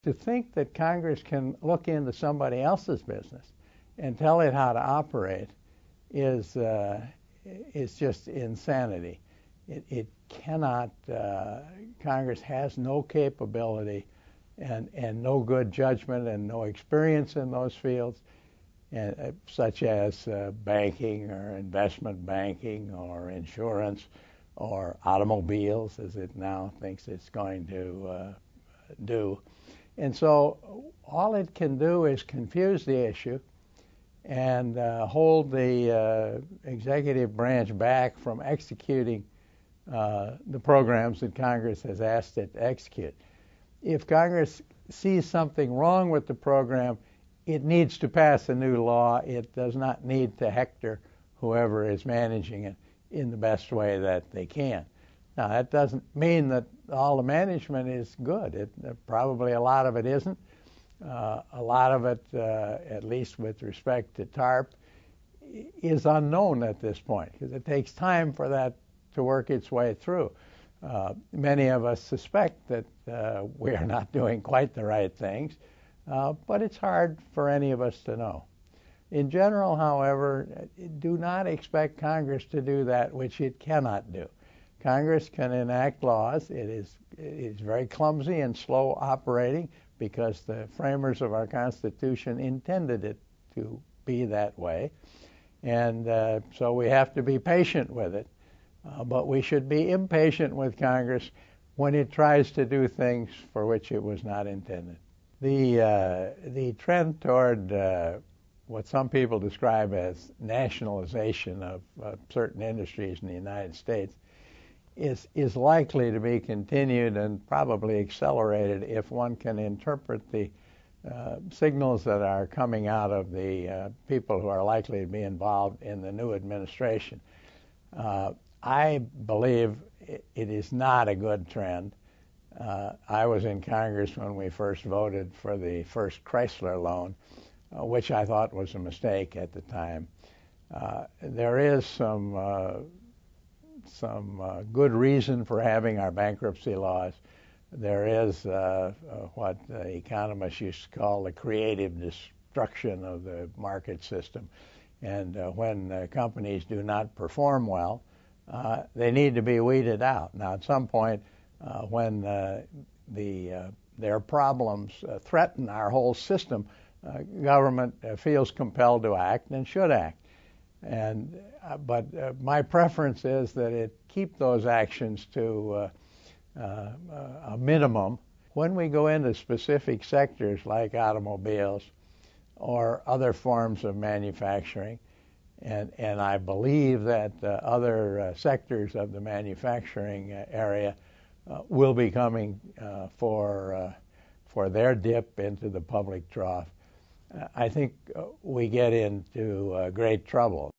To think that Congress can look into somebody else's business and tell it how to operate is just insanity. It cannot. Congress has no capability and no good judgment and no experience in those fields, such as banking or investment banking or insurance or automobiles, as it now thinks it's going to do. And so all it can do is confuse the issue and hold the executive branch back from executing the programs that Congress has asked it to execute. If Congress sees something wrong with the program, it needs to pass a new law. It does not need to hector whoever is managing it in the best way that they can. Now, that doesn't mean that all the management is good. Probably a lot of it isn't. A lot of it, at least with respect to TARP, is unknown at this point because it takes time for that to work its way through. Many of us suspect that we are not doing quite the right things, but it's hard for any of us to know. In general, however, do not expect Congress to do that which it cannot do. Congress can enact laws. It is very clumsy and slow operating because the framers of our Constitution intended it to be that way. And so we have to be patient with it. But we should be impatient with Congress when it tries to do things for which it was not intended. The trend toward what some people describe as nationalization of certain industries in the United States is likely to be continued and probably accelerated if one can interpret the signals that are coming out of the people who are likely to be involved in the new administration. I believe it is not a good trend. I was in Congress when we first voted for the first Chrysler loan, which I thought was a mistake at the time. There is some good reason for having our bankruptcy laws. There is what economists used to call the creative destruction of the market system. And when companies do not perform well, they need to be weeded out. Now, at some point, when their problems threaten our whole system, government feels compelled to act and should act. But my preference is that it keep those actions to a minimum. When we go into specific sectors like automobiles or other forms of manufacturing, and I believe that other sectors of the manufacturing area will be coming for their dip into the public trough, I think we get into great trouble.